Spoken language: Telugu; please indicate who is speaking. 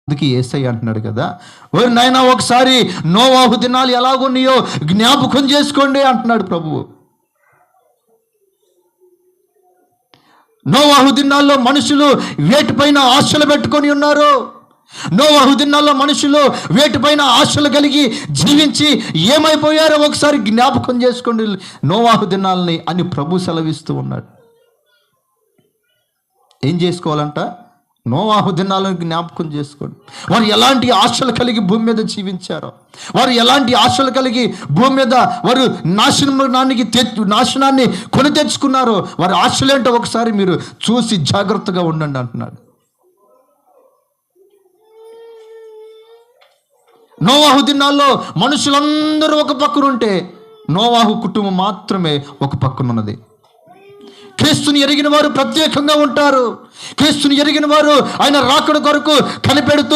Speaker 1: అందుకే యేసయ్య అంటున్నాడు కదా, ఓరి నాయనా ఒకసారి నోవాహు దినాలు ఎలాగున్నాయో జ్ఞాపకం చేసుకోండి అంటున్నాడు ప్రభువు. నోవాహు దినాల్లో మనుషులు వేటిపైన ఆశలు పెట్టుకొని ఉన్నారు. నోవాహు దినాల్లో మనుషులు వేటిపైన ఆశలు కలిగి జీవించి ఏమైపోయారో ఒకసారి జ్ఞాపకం చేసుకోండి నోవాహు దినాలని అని ప్రభు సెలవిస్తూ ఉన్నాడు. ఏం చేసుకోవాలంట? నోవాహు దినాలను జ్ఞాపకం చేసుకోండి. వారు ఎలాంటి ఆశలు కలిగి భూమి మీద జీవించారో, వారు ఎలాంటి ఆశలు కలిగి భూమి మీద వారు నాశనాన్ని కొని తెచ్చుకున్నారో, వారి ఆశలేంటో ఒకసారి మీరు చూసి జాగ్రత్తగా ఉండండి అంటున్నాడు. నోవాహు దినాల్లో మనుషులందరూ ఒక పక్కన ఉంటే నోవాహు కుటుంబం మాత్రమే ఒక పక్కన ఉన్నది. క్రీస్తుని ఎరిగిన వారు ప్రత్యేకంగా ఉంటారు. క్రీస్తుని ఎరిగిన వారు ఆయన రాకడ కొరకు కనిపెడుతూ